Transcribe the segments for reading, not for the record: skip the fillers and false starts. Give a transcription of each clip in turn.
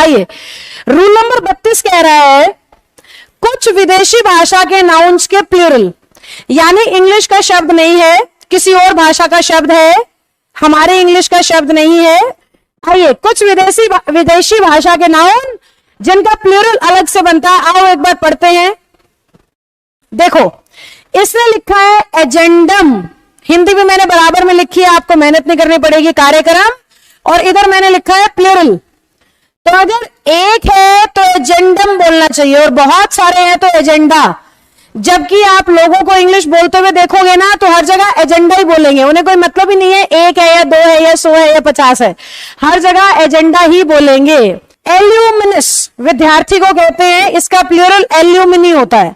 आइए, rule number 32 कह रहा है कुछ विदेशी भाषा के नाउन्स के प्लूरल, यानी इंग्लिश का शब्द नहीं है, किसी और भाषा का शब्द है, हमारे इंग्लिश का शब्द नहीं है। आइए, कुछ विदेशी भाषा के नाउन जिनका प्लूरल अलग से बनता है, आओ एक बार पढ़ते हैं। देखो, इसने लिखा है एजेंडम, हिंदी में मैंने बराबर में लिखी है, आपको मेहनत नहीं करनी पड़ेगी, कार्यक्रम, और इधर मैंने लिखा है प्लूरल। तो अगर एक है तो एजेंडम बोलना चाहिए और बहुत सारे हैं तो एजेंडा। जबकि आप लोगों को इंग्लिश बोलते हुए देखोगे ना तो हर जगह एजेंडा ही बोलेंगे, उन्हें कोई मतलब ही नहीं है एक है या दो है या 100 है या 50 है, हर जगह एजेंडा ही बोलेंगे। एल्यूमिनस विद्यार्थी को कहते हैं, इसका प्लूरल एल्यूमिनी होता है।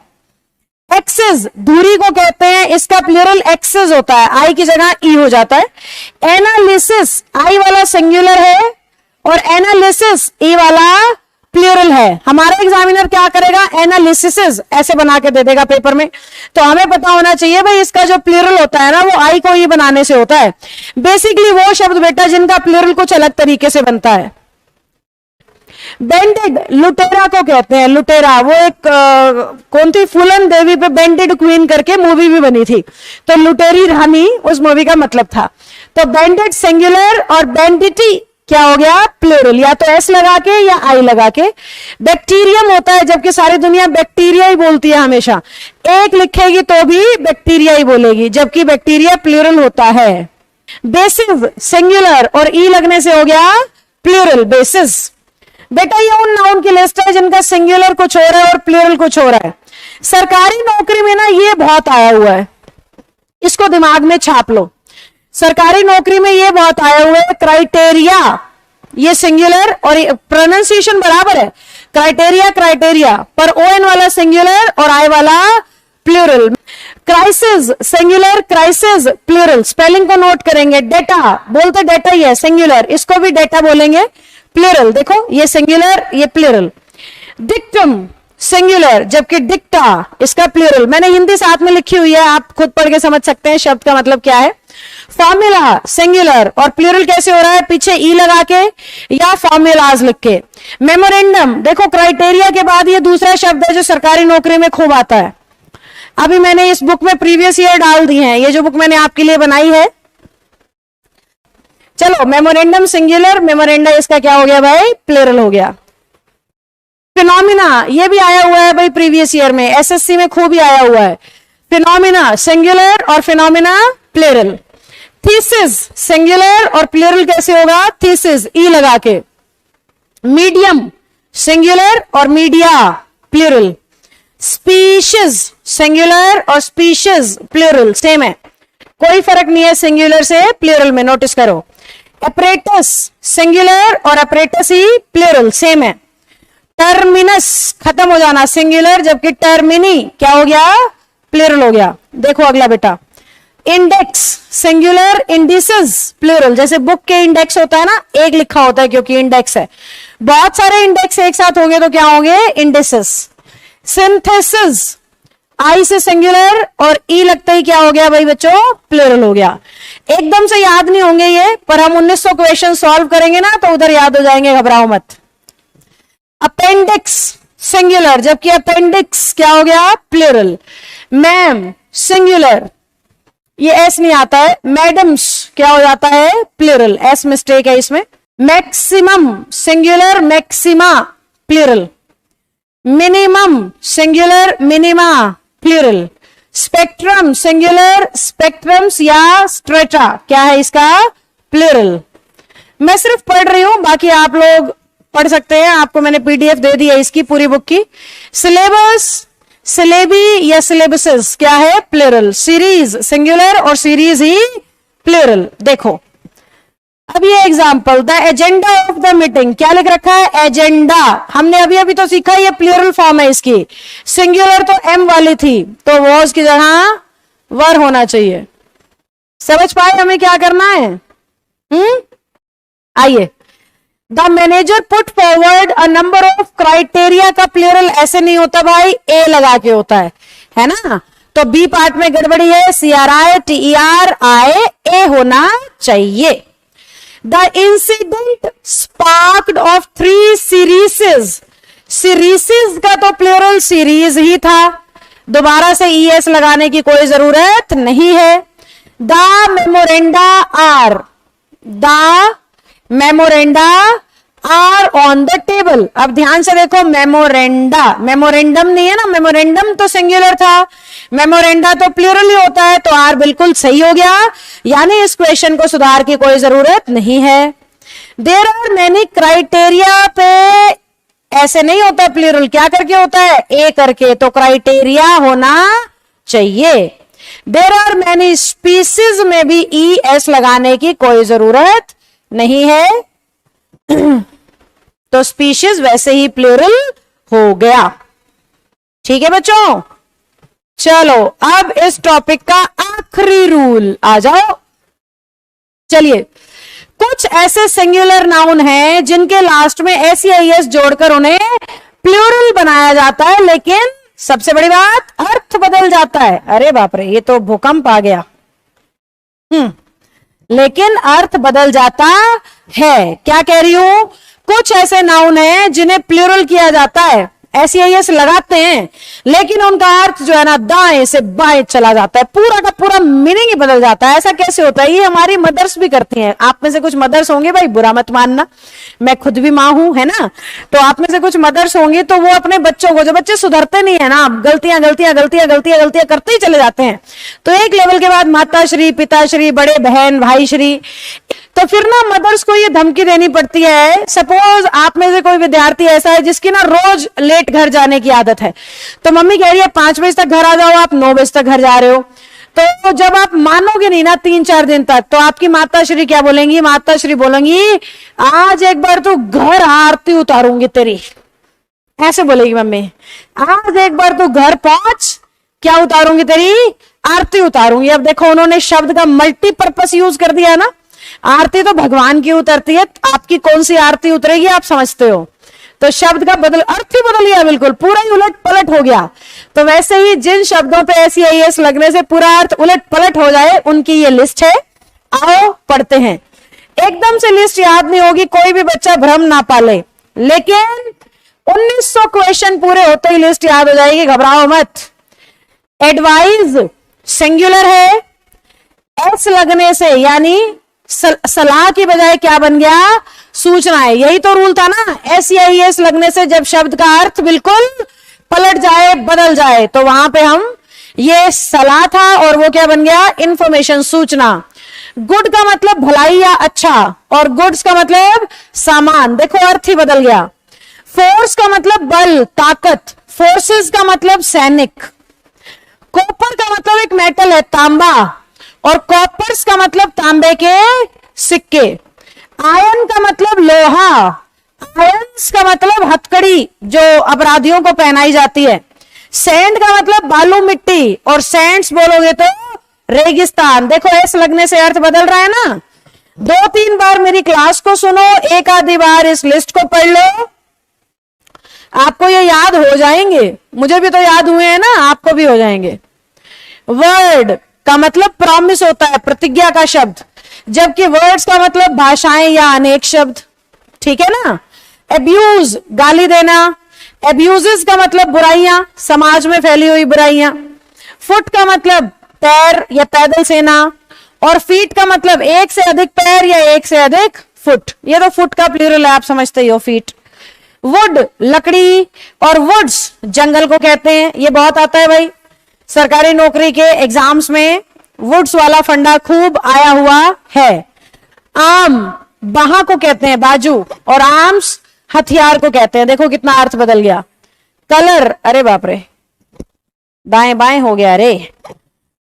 एक्सेस धुरी को कहते हैं, इसका प्लूरल एक्सेस होता है, आई की जगह ई हो जाता है। एनालिसिस आई वाला सिंगुलर है और एनालिसिस ई वाला प्लूरल है। हमारा एग्जामिनर क्या करेगा, एनालिसिस ऐसे बना के दे देगा पेपर में, तो हमें पता होना चाहिए भाई इसका जो प्लूरल होता है ना वो आई को ई बनाने से होता है। बेसिकली वो शब्द बेटा जिनका प्लूरल कुछ अलग तरीके से बनता है। बेंडेड लुटेरा को कहते हैं, लुटेरा वो एक कौन थी, फूलन देवी पे बेंडेड क्वीन करके मूवी भी बनी थी, तो लुटेरी रानी उस मूवी का मतलब था। तो बेंडेड सिंगुलर और बेंडिटी क्या हो गया, प्लूरल, या तो एस लगा के या आई लगा के। बैक्टीरियम होता है, जबकि सारी दुनिया बैक्टीरिया ही बोलती है हमेशा, एक लिखेगी तो भी बैक्टीरिया ही बोलेगी, जबकि बैक्टीरिया प्लूरल होता है। बेसिस सिंगुलर और ई लगने से हो गया प्लूरल, बेसिस। बेटा ये उन नाउन की लिस्ट है जिनका सिंगुलर कुछ हो रहा है और प्लूरल कुछ हो रहा है। सरकारी नौकरी में ना ये बहुत आया हुआ है, इसको दिमाग में छाप लो। सरकारी नौकरी में ये बहुत आया हुआ है, क्राइटेरिया ये सिंगुलर और प्रोनाउंसिएशन बराबर है, क्राइटेरिया क्राइटेरिया, पर ओएन वाला सिंगुलर और आई वाला plural. Crisis singular, crisis plural. Spelling को नोट करेंगे, डेटा बोलते डेटा ही है सिंगुलर, इसको भी डेटा बोलेंगे प्लूरल। देखो ये सिंगुलर ये प्लूरल। डिक्टम सिंगुलर, जबकि डिक्टा इसका प्लूरल। मैंने हिंदी साथ में लिखी हुई है, आप खुद पढ़ के समझ सकते हैं शब्द का मतलब क्या है। फॉर्मूला सिंगुलर और प्लूरल कैसे हो रहा है, पीछे ई लगा के या फॉर्मूलाज लिख के। मेमोरेंडम देखो, क्राइटेरिया के बाद ये दूसरा शब्द है जो सरकारी नौकरी में खूब आता है। अभी मैंने इस बुक में प्रीवियस ईयर डाल दी है, ये जो बुक मैंने आपके लिए बनाई है। चलो, मेमोरेंडम सिंगुलर, मेमोरेंडा इसका क्या हो गया भाई, प्लूरल हो गया। फिनोमिना ये भी आया हुआ है भाई प्रीवियस ईयर में, एसएससी में खूब ही आया हुआ है। फिनोमिना सिंगुलर और फिनोमिना प्लूरल। थीसिस सिंगुलर और प्लूरल कैसे होगा, थीसिस ई लगा के। मीडियम सिंगुलर और मीडिया प्लूरल। स्पीशीज सिंगुलर और स्पीशीज प्लूरल सेम है, कोई फर्क नहीं है सिंगुलर से प्लूरल में, नोटिस करो। अपरेटस सिंगुलर और अपरेटस ही प्लूरल सेम है। टर्मिनस खत्म हो जाना सिंगुलर, जबकि टर्मिनी क्या हो गया, प्लूरल हो गया। देखो अगला बेटा, इंडेक्स सिंगुलर, इंडिसेस प्लूरल। जैसे बुक के इंडेक्स होता है ना, एक लिखा होता है क्योंकि इंडेक्स है, बहुत सारे इंडेक्स एक साथ होंगे तो क्या होंगे, इंडिसेस। सिंथेसिस आई से सिंगुलर और ई लगता ही क्या हो गया भाई बच्चों, प्लूरल हो गया। एकदम से याद नहीं होंगे ये, पर हम 1900 क्वेश्चन सॉल्व करेंगे ना तो उधर याद हो जाएंगे, घबराओ मत। अपेंडिक्स सिंगुलर, जबकि अपेंडिक्स क्या हो गया, प्लूरल। मैम सिंगुलर, ये एस नहीं आता है, मैडम्स क्या हो जाता है, प्लूरल, एस मिस्टेक है इसमें। Maximum singular, maxima plural. Minimum singular, minima plural. Spectrum singular, spectrums या स्ट्रेटा क्या है इसका, प्लूरल। मैं सिर्फ पढ़ रही हूं, बाकी आप लोग पढ़ सकते हैं, आपको मैंने पीडीएफ दे दी है इसकी पूरी बुक की। सिलेबस सिलेबी या सिलेबसेस क्या है, प्लूरल। सीरीज सिंगुलर और सीरीज ही प्लूरल। देखो अब ये example, the agenda of the meeting क्या लिख रखा है, एजेंडा। हमने अभी अभी तो सीखा ये प्लूरल फॉर्म है इसकी, सिंगुलर तो एम वाली थी तो वॉज की जगह वर होना चाहिए। समझ पाए हमें क्या करना है, आइए। The manager put forward a number of criteria का प्लूरल ऐसे नहीं होता भाई, ए लगा के होता है ना, तो बी पार्ट में गड़बड़ी है, CRI TER I A होना चाहिए। The incident sparked of 3 series. Series का तो प्लूरल सीरीज ही था, दोबारा से ईएस लगाने की कोई जरूरत नहीं है। The memoranda are, the memoranda are on the table. अब ध्यान से देखो, मेमोरेंडा, मेमोरेंडम नहीं है ना, मेमोरेंडम तो सिंगुलर था, मेमोरेंडा तो प्लूरल ही होता है, तो आर बिल्कुल सही हो गया, यानी इस क्वेश्चन को सुधार की कोई जरूरत नहीं है। देयर आर मेनी क्राइटेरिया पे ऐसे नहीं होता प्लूरल, क्या करके होता है, ए करके, तो क्राइटेरिया होना चाहिए। देयर आर मेनी स्पीसीज में भी ई एस लगाने की कोई जरूरत नहीं है, तो स्पीशीज वैसे ही प्लूरल हो गया। ठीक है बच्चों, चलो अब इस टॉपिक का आखिरी रूल आ जाओ। चलिए, कुछ ऐसे सिंगुलर नाउन हैं जिनके लास्ट में एस या एस जोड़कर उन्हें प्लूरल बनाया जाता है, लेकिन सबसे बड़ी बात, अर्थ बदल जाता है। अरे बाप रे, ये तो भूकंप आ गया। लेकिन अर्थ बदल जाता है। क्या कह रही हूं, कुछ ऐसे नाउन हैं जिन्हें प्लूरल किया जाता है, एस या एस लगाते हैं, लेकिन उनका अर्थ जो है ना दाएं से बाएं चला जाता है, पूरा का पूरा मीनिंग ही बदल जाता है। ऐसा कैसे होता है, ये हमारी मदर्स भी करती हैं। आप में से कुछ मदर्स होंगे, भाई बुरा मत मानना, मैं खुद भी माँ हूं, है ना, तो आप में से कुछ मदर्स होंगे, तो वो अपने बच्चों को, जो बच्चे सुधरते नहीं है ना, गलतियां गलतियां गलतियां गलतियां गलतियां करते ही चले जाते हैं, तो एक लेवल के बाद माता श्री, पिताश्री, बड़े बहन, भाई श्री, तो फिर ना मदर्स को ये धमकी देनी पड़ती है। सपोज आप में से कोई विद्यार्थी ऐसा है जिसकी ना रोज लेट घर जाने की आदत है, तो मम्मी कह रही है 5 बजे तक घर आ जाओ, आप 9 बजे तक घर जा रहे हो, तो जब आप मानोगे नहीं ना 3-4 दिन तक, तो आपकी माता श्री क्या बोलेंगी, माता श्री बोलेंगी आज एक बार तो घर आरती उतारूंगी तेरी, ऐसे बोलेगी मम्मी, आज एक बार तो घर पहुंच, क्या उतारूंगी तेरी, आरती उतारूंगी। अब देखो उन्होंने शब्द का मल्टीपर्पस यूज कर दिया ना, आरती तो भगवान की उतरती है, आपकी कौन सी आरती उतरेगी आप समझते हो, तो शब्द का बदल, अर्थ ही बदल गया, बिल्कुल पूरा ही उलट पलट हो गया। तो वैसे ही जिन शब्दों पे ऐसी एस लगने से पूरा अर्थ उलट पलट हो जाए, उनकी ये लिस्ट है, आओ पढ़ते हैं। एकदम से लिस्ट याद नहीं होगी, कोई भी बच्चा भ्रम ना पाले, लेकिन 1900 क्वेश्चन पूरे होते ही लिस्ट याद हो जाएगी, घबराओ मत। एडवाइज सिंगुलर है, एस लगने से यानी सलाह की बजाय क्या बन गया, सूचना है। यही तो रूल था ना, एस या एस लगने से जब शब्द का अर्थ बिल्कुल पलट जाए, बदल जाए, तो वहां पे हम, ये सलाह था और वो क्या बन गया, इंफॉर्मेशन, सूचना। गुड का मतलब भलाई या अच्छा, और गुड्स का मतलब सामान, देखो अर्थ ही बदल गया। फोर्स का मतलब बल, ताकत, फोर्सेस का मतलब सैनिक। कॉपर का मतलब एक मेटल है, तांबा, और कॉपर्स का मतलब तांबे के सिक्के। आयन का मतलब लोहा, आयंस का मतलब हथकड़ी जो अपराधियों को पहनाई जाती है। सैंड का मतलब बालू मिट्टी, और सैंड्स बोलोगे तो रेगिस्तान। देखो एस लगने से अर्थ बदल रहा है ना। 2-3 बार मेरी क्लास को सुनो, एक आधी बार इस लिस्ट को पढ़ लो, आपको ये याद हो जाएंगे। मुझे भी तो याद हुए हैं ना, आपको भी हो जाएंगे। वर्ड का मतलब प्रॉमिस होता है, प्रतिज्ञा का शब्द, जबकि वर्ड्स का मतलब भाषाएं या अनेक शब्द, ठीक है ना। एब्यूज गाली देना, एब्यूजेस का मतलब बुराइयां, समाज में फैली हुई बुराइयां। फुट का मतलब पैर या पैदल सेना, और फीट का मतलब एक से अधिक पैर या एक से अधिक फुट। ये तो फुट का प्लूरल है, आप समझते ही हो, फीट। वुड लकड़ी, और वुड्स जंगल को कहते हैं। ये बहुत आता है भाई, सरकारी नौकरी के एग्जाम्स में वुड्स वाला फंडा खूब आया हुआ है। आर्म बाह को कहते हैं, बाजू, और आर्म्स हथियार को कहते हैं। देखो कितना अर्थ बदल गया। कलर, अरे बाप रे, दाएं बाएं हो गया रे।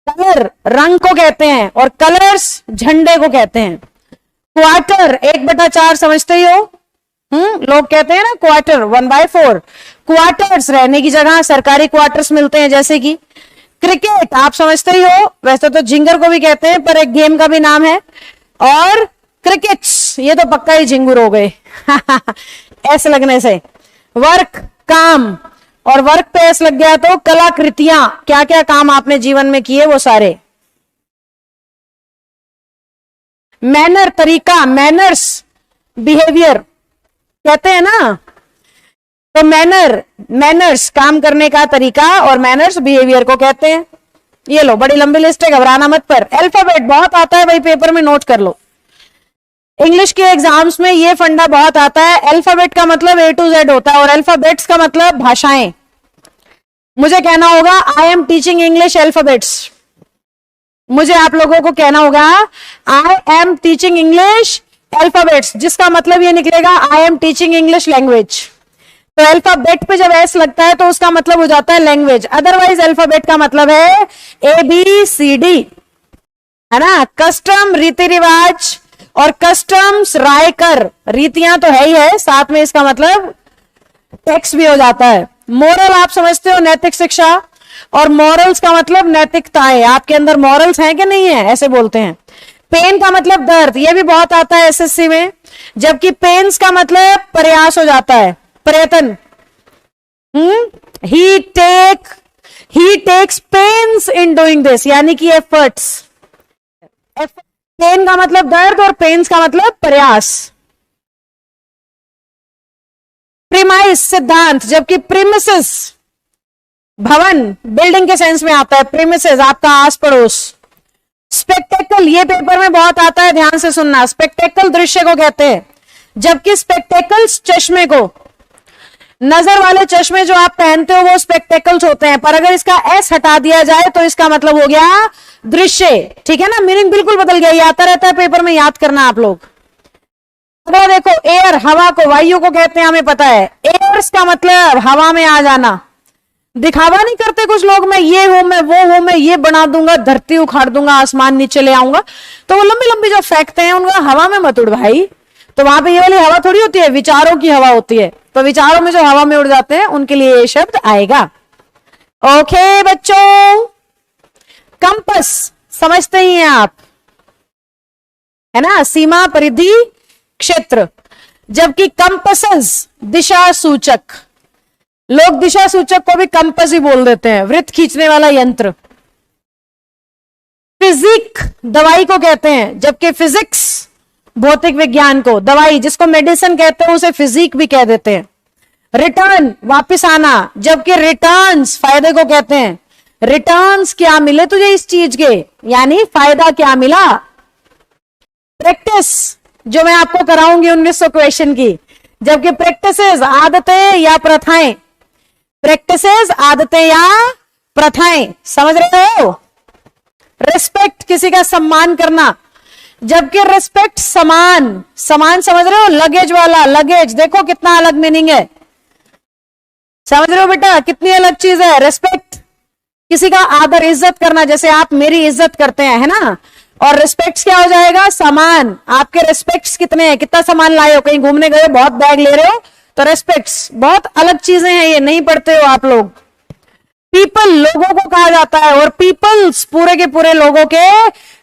कलर रंग को कहते हैं, और कलर्स झंडे को कहते हैं। क्वार्टर 1/4 समझते ही हो, लोग कहते हैं ना क्वार्टर 1/4। क्वार्टर्स रहने की जगह, सरकारी क्वार्टर्स मिलते हैं जैसे कि। क्रिकेट आप समझते ही हो, वैसे तो झिंगर को भी कहते हैं, पर एक गेम का भी नाम है। और क्रिकेट्स, ये तो पक्का ही झिंगुर हो गए एस लगने से। वर्क काम, और वर्क पे एस लग गया तो कलाकृतियां, क्या क्या काम आपने जीवन में किए वो सारे। मैनर तरीका, मैनर्स बिहेवियर कहते हैं ना, तो मैनर्स काम करने का तरीका और मैनर्स बिहेवियर को कहते हैं। ये लो, बड़ी लंबी लिस्ट है, घबराना मत। पर अल्फाबेट बहुत आता है भाई, पेपर में नोट कर लो। इंग्लिश के एग्जाम्स में ये फंडा बहुत आता है। अल्फाबेट का मतलब A to Z होता है और अल्फाबेट्स का मतलब भाषाएं। मुझे कहना होगा I am teaching English alphabets, मुझे आप लोगों को कहना होगा I am teaching English alphabets, जिसका मतलब ये निकलेगा I am teaching English language. तो अल्फाबेट पे जब एस लगता है तो उसका मतलब हो जाता है लैंग्वेज। अदरवाइज अल्फाबेट का मतलब है ABCD, है ना। कस्टम रीति रिवाज और कस्टम्स राय कर, रीतियां तो है ही है, साथ में इसका मतलब टैक्स भी हो जाता है। मोरल आप समझते हो, नैतिक शिक्षा, और मॉरल्स का मतलब नैतिकताएं। आपके अंदर मॉरल्स हैं कि नहीं है, ऐसे बोलते हैं। पेन का मतलब दर्द, ये भी बहुत आता है SSC में, जबकि पेन्स का मतलब प्रयास हो जाता है, प्रयत्न। He takes pains in doing this, यानी कि एफर्ट्स। पेन का मतलब दर्द और पेन्स का मतलब प्रयास। प्रीमाइस सिद्धांत, जबकि प्रीमिसेस भवन, बिल्डिंग के सेंस में आता है। प्रीमिसेस आपका आस पड़ोस। स्पेक्टेकल, ये पेपर में बहुत आता है, ध्यान से सुनना। स्पेक्टेकल दृश्य को कहते हैं, जबकि स्पेक्टेकल्स चश्मे को, नजर वाले चश्मे जो आप पहनते हो वो स्पेक्टेकल्स होते हैं। पर अगर इसका एस हटा दिया जाए तो इसका मतलब हो गया दृश्य, ठीक है ना। मीनिंग बिल्कुल बदल गया, ये आता रहता है पेपर में, याद करना आप लोग। अगर देखो एयर, हवा को, वायु को कहते हैं, हमें पता है। एयर्स का मतलब हवा में आ जाना। दिखावा नहीं करते कुछ लोग, मैं ये हूं, मैं वो हूं, मैं ये बना दूंगा, धरती उखाड़ दूंगा, आसमान नीचे ले आऊंगा। तो वो लंबी लंबी जो फेंकते हैं उनका हवा में मत उड़ भाई। तो वहां पे ये वाली हवा थोड़ी होती है, विचारों की हवा होती है। तो विचारों में जो हवा में उड़ जाते हैं उनके लिए ये शब्द आएगा। ओके बच्चों, कंपस समझते ही हैं आप, है ना, सीमा, परिधि, क्षेत्र। जबकि कंपसेस दिशा सूचक, लोग दिशा सूचक को भी कंपस ही बोल देते हैं, वृत्त खींचने वाला यंत्र। फिजिक दवाई को कहते हैं, जबकि फिजिक्स भौतिक विज्ञान को, दवाई जिसको मेडिसिन कहते हैं उसे फिजिक भी कह देते हैं। रिटर्न वापस आना, जबकि रिटर्न्स फायदे को कहते हैं। रिटर्न्स क्या मिले तुझे इस चीज के, यानी फायदा क्या मिला। प्रैक्टिस जो मैं आपको कराऊंगी 1900 क्वेश्चन की, जबकि प्रैक्टिसेस आदतें या प्रथाएं, प्रैक्टिसेस आदतें या प्रथाएं, समझ रहे हो। रिस्पेक्ट किसी का सम्मान करना, जबकि रिस्पेक्ट समान, समान समझ रहे हो। लगेज वाला, लगेज देखो कितना अलग मीनिंग है, समझ रहे हो बेटा, कितनी अलग चीज है। रिस्पेक्ट किसी का आदर, इज्जत करना, जैसे आप मेरी इज्जत करते हैं, है ना। और रिस्पेक्ट क्या हो जाएगा, सामान। आपके रिस्पेक्ट्स कितने हैं, कितना सामान लाए हो, कहीं घूमने गए बहुत बैग ले रहे हो, तो रिस्पेक्ट्स बहुत अलग चीजें हैं, ये नहीं पढ़ते हो आप लोग। पीपल लोगों को कहा जाता है, और पीपल्स पूरे के पूरे लोगों के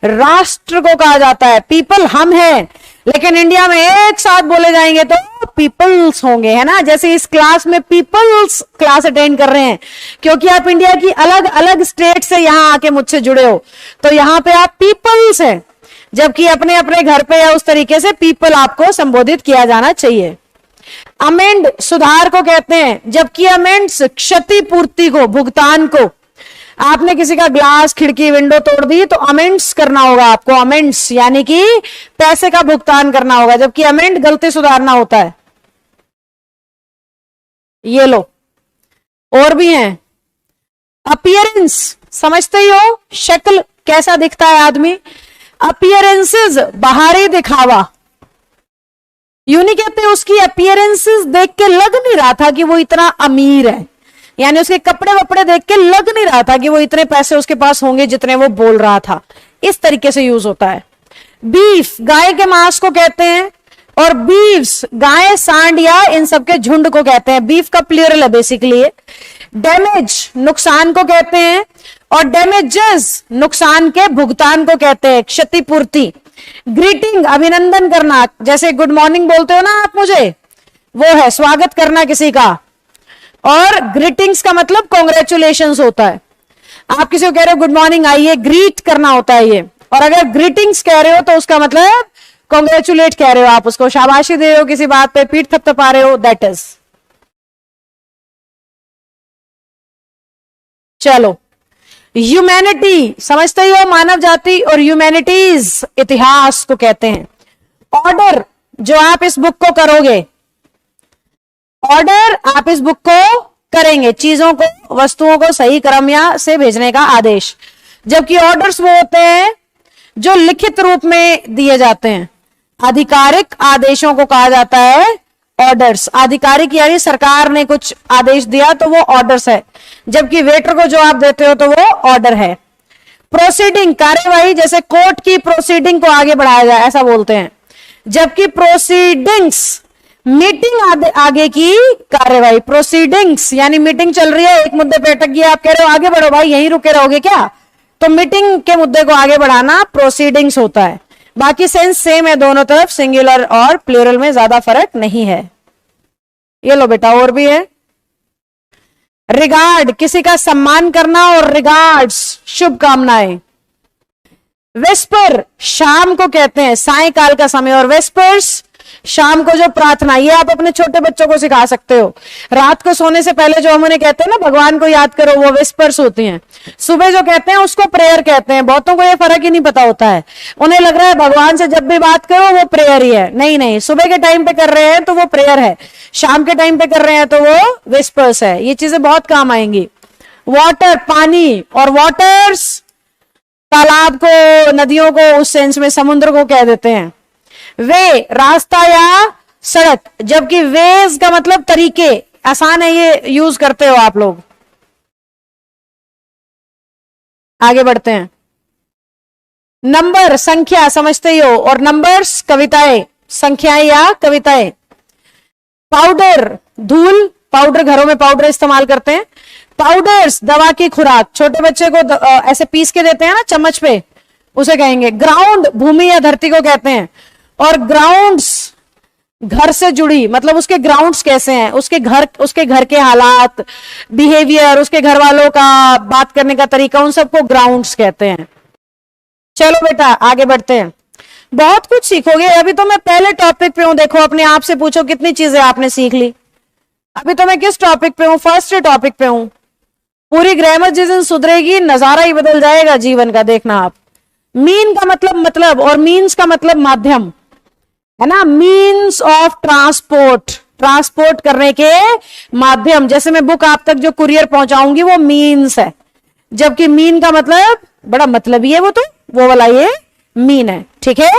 राष्ट्र को कहा जाता है। पीपल हम हैं, लेकिन इंडिया में एक साथ बोले जाएंगे तो पीपल्स होंगे, है ना। जैसे इस क्लास में पीपल्स क्लास अटेंड कर रहे हैं, क्योंकि आप इंडिया की अलग अलग स्टेट से यहां आके मुझसे जुड़े हो, तो यहां पे आप पीपल्स हैं। जबकि अपने अपने घर पे या उस तरीके से पीपल आपको संबोधित किया जाना चाहिए। अमेंड सुधार को कहते हैं, जबकि अमेंड्स क्षतिपूर्ति को, भुगतान को। आपने किसी का ग्लास, खिड़की, विंडो तोड़ दी तो अमेंड्स करना होगा आपको, अमेंड्स यानी कि पैसे का भुगतान करना होगा, जबकि अमेंड गलती सुधारना होता है। ये लो और भी हैं। अपीयरेंस समझते ही हो, शक्ल कैसा दिखता है आदमी। अपीयरेंसेस बाहरी दिखावा, यूं नहीं कहते उसकी अपीयरेंसेस देख के लग नहीं रहा था कि वो इतना अमीर है, यानी उसके कपड़े वपड़े देख के लग नहीं रहा था कि वो इतने पैसे उसके पास होंगे जितने वो बोल रहा था। इस तरीके से यूज होता है। बीफ गाय के मांस को कहते हैं, और बीव्स गाय, सांड या इन सबके झुंड को कहते हैं। बीफ का प्लूरल है बेसिकली। डैमेज नुकसान को कहते हैं, और डैमेजेस नुकसान के भुगतान को कहते हैं, क्षतिपूर्ति। ग्रीटिंग अभिनंदन करना, जैसे गुड मॉर्निंग बोलते हो ना आप मुझे, वो है स्वागत करना किसी का। और ग्रीटिंग्स का मतलब कॉन्ग्रेचुलेशंस होता है। आप किसी को कह रहे हो गुड मॉर्निंग, आइए, ग्रीट करना होता है ये। और अगर ग्रीटिंग्स कह रहे हो तो उसका मतलब कॉन्ग्रेचुलेट कह रहे हो, आप उसको शाबाशी दे रहे हो, किसी बात पे पीठ थपथपा रहे हो, दैट इज। चलो, ह्यूमैनिटी समझते ही हो, मानव जाति, और ह्यूमैनिटीज इतिहास को कहते हैं। ऑर्डर जो आप इस बुक को करोगे, ऑर्डर आप इस बुक को करेंगे, चीजों को, वस्तुओं को सही क्रम या से भेजने का आदेश, जबकि ऑर्डर्स वो होते हैं जो लिखित रूप में दिए जाते हैं। आधिकारिक आदेशों को कहा जाता है ऑर्डर्स। आधिकारिक यानी सरकार ने कुछ आदेश दिया तो वो ऑर्डर्स है, जबकि वेटर को जो आप देते हो तो वो ऑर्डर है। प्रोसीडिंग कार्यवाही, जैसे कोर्ट की प्रोसीडिंग को आगे बढ़ाया जाए ऐसा बोलते हैं, जबकि प्रोसीडिंग्स मीटिंग आगे की कार्यवाही। प्रोसीडिंग्स यानी मीटिंग चल रही है, एक मुद्दे पे अटक गया, आप कह रहे हो आगे बढ़ो भाई, यहीं रुके रहोगे क्या, तो मीटिंग के मुद्दे को आगे बढ़ाना प्रोसीडिंग्स होता है। बाकी सेंस सेम है दोनों तरफ, सिंगुलर और प्लूरल में ज्यादा फर्क नहीं है। ये लो बेटा, और भी है। रिगार्ड किसी का सम्मान करना, और रिगार्ड्स शुभकामनाएं। वेस्पर शाम को कहते हैं, सायकाल का समय, और वेस्पर्स शाम को जो प्रार्थना, ये आप अपने छोटे बच्चों को सिखा सकते हो। रात को सोने से पहले जो हम उन्हें कहते हैं ना भगवान को याद करो, वो विस्पर्स होती हैं। सुबह जो कहते हैं उसको प्रेयर कहते हैं। बहुतों को ये फर्क ही नहीं पता होता है, उन्हें लग रहा है भगवान से जब भी बात करो वो प्रेयर ही है। नहीं नहीं, सुबह के टाइम पे कर रहे हैं तो वो प्रेयर है, शाम के टाइम पे कर रहे हैं तो वो विस्पर्स है। ये चीजें बहुत काम आएंगी। वाटर पानी, और वाटर्स तालाब को, नदियों को, उस सेंस में समुद्र को कह देते हैं। वे रास्ता या सड़क, जबकि वेज का मतलब तरीके। आसान है, ये यूज करते हो आप लोग। आगे बढ़ते हैं। नंबर संख्या समझते ही हो, और नंबर्स कविताएं, संख्याएं या कविताएं। पाउडर धूल, पाउडर घरों में पाउडर इस्तेमाल करते हैं। पाउडर्स दवा की खुराक, छोटे बच्चे को ऐसे पीस के देते हैं ना चम्मच पे, उसे कहेंगे। ग्राउंड भूमि या धरती को कहते हैं, और ग्राउंड्स घर से जुड़ी, मतलब उसके ग्राउंड्स कैसे हैं, उसके घर के हालात, बिहेवियर, उसके घर वालों का बात करने का तरीका, उन सबको ग्राउंड्स कहते हैं। चलो बेटा आगे बढ़ते हैं, बहुत कुछ सीखोगे। अभी तो मैं पहले टॉपिक पे हूं, देखो अपने आप से पूछो कितनी चीजें आपने सीख ली। अभी तो मैं किस टॉपिक पे हूं, फर्स्ट टॉपिक पे हूं। पूरी ग्रामर जिस दिन सुधरेगी नजारा ही बदल जाएगा जीवन का, देखना आप। मीन का मतलब और मीन्स का मतलब माध्यम है ना, मीन्स ऑफ ट्रांसपोर्ट, ट्रांसपोर्ट करने के माध्यम। जैसे मैं बुक आप तक जो कुरियर पहुंचाऊंगी वो मीन्स है, जबकि मीन का मतलब बड़ा मतलब ही है, वो तो वो वाला ये मीन है। ठीक है,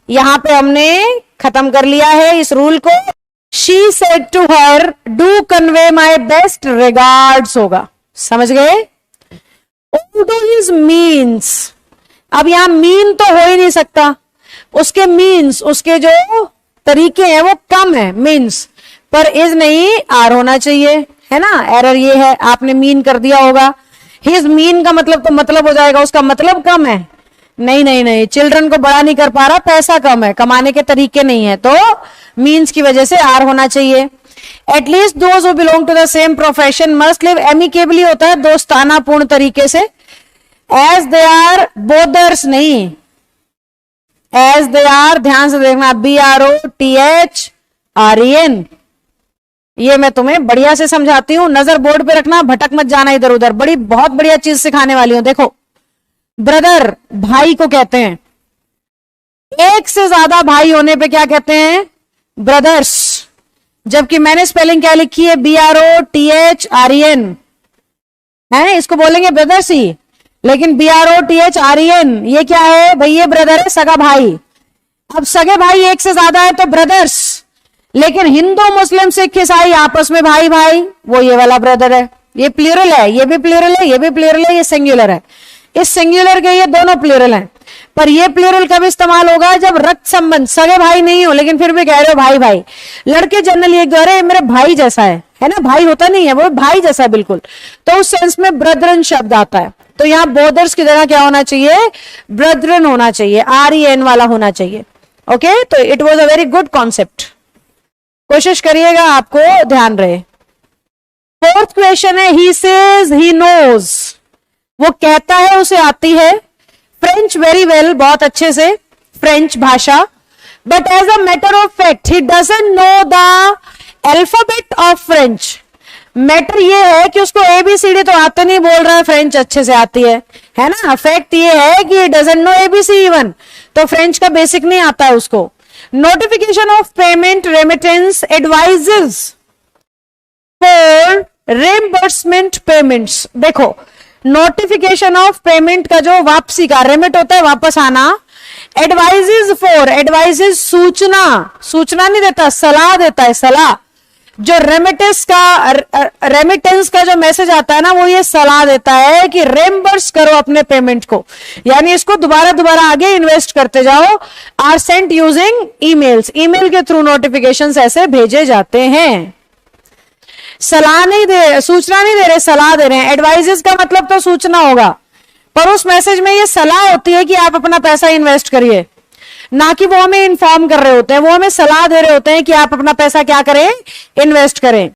यहां पे हमने खत्म कर लिया है इस रूल को। She said to her do convey my best regards होगा, समझ गए। ऑल्दो हिज मीन्स, अब यहां मीन तो हो ही नहीं सकता, उसके मीन्स, उसके जो तरीके हैं वो कम है मीन्स, पर इज नहीं आर होना चाहिए, है ना। एरर ये है, आपने मीन कर दिया होगा। हिज मीन का मतलब तो मतलब हो जाएगा, उसका मतलब कम है। नहीं नहीं नहीं, चिल्ड्रन को बड़ा नहीं कर पा रहा, पैसा कम है, कमाने के तरीके नहीं है, तो मीन्स की वजह से आर होना चाहिए। At least those who belong to the same profession must live amicably होता है दोस्ताना पूर्ण तरीके से। एज दे आर बोदर्स नहीं, एज दे आर, ध्यान से देखना, BROTHREN। ये मैं तुम्हें बढ़िया से समझाती हूं, नजर बोर्ड पे रखना, भटक मत जाना इधर उधर। बहुत बढ़िया चीज सिखाने वाली हूं। देखो, ब्रदर भाई को कहते हैं, एक से ज्यादा भाई होने पे क्या कहते हैं, ब्रदर्स। जबकि मैंने स्पेलिंग क्या लिखी है, BROTHREN है, इसको बोलेंगे ब्रदर्स ही, लेकिन BROTHREN ये क्या है भाई, ये ब्रदर है, सगा भाई। अब सगे भाई एक से ज्यादा है तो ब्रदर्स, लेकिन हिंदू मुस्लिम सिख ईसाई आपस में भाई भाई, वो ये वाला ब्रदर है। ये प्लूरल है, ये भी प्लूरल है, ये भी प्लूरल है, ये सिंगुलर है। इस सिंगुलर के ये दोनों प्लूरल हैं, पर ये प्लूरल कब इस्तेमाल होगा, जब रक्त संबंध, सगे भाई नहीं हो लेकिन फिर भी कह रहे हो भाई भाई। लड़के जनरली एक कह रहे हैं मेरे भाई जैसा है ना, भाई होता नहीं है, वो भाई जैसा है बिल्कुल, तो उस सेंस में ब्रदरन शब्द आता है। तो यहां बोदर्स की जगह क्या होना चाहिए, ब्रदरन होना चाहिए, REN वाला होना चाहिए। ओके, तो it was a very good concept, कोशिश करिएगा आपको ध्यान रहे। फोर्थ क्वेश्चन है, ही सेज ही नोज, वो कहता है उसे आती है। फ्रेंच वेरी वेल, बहुत अच्छे से, फ्रेंच भाषा। but as a matter of fact he doesn't know the alphabet of French. Matter ये है कि उसको ABCD तो आता नहीं, बोल रहा है फ्रेंच अच्छे से आती है ना। फैक्ट ये है कि डजंट नो ABC इवन, तो फ्रेंच का बेसिक नहीं आता है उसको। Notification of payment remittance advises for reimbursement payments. देखो नोटिफिकेशन ऑफ पेमेंट का जो वापसी का रेमिट होता है, वापस आना। एडवाइजेस फॉर, एडवाइजेस सूचना, सूचना नहीं देता, सलाह देता है, सलाह। जो रेमिटेंस का जो मैसेज आता है ना, वो ये सलाह देता है कि रेम्बर्स करो अपने पेमेंट को, यानी इसको दोबारा आगे इन्वेस्ट करते जाओ। Are sent using emails, email के थ्रू नोटिफिकेशंस ऐसे भेजे जाते हैं। सलाह नहीं दे, सूचना नहीं दे रहे, सलाह दे रहे हैं। एडवाइजेस का मतलब तो सूचना होगा, पर उस मैसेज में ये सलाह होती है कि आप अपना पैसा इन्वेस्ट करिए, ना कि वो हमें इन्फॉर्म कर रहे होते हैं, वो हमें सलाह दे रहे होते हैं कि आप अपना पैसा क्या करें, इन्वेस्ट करें।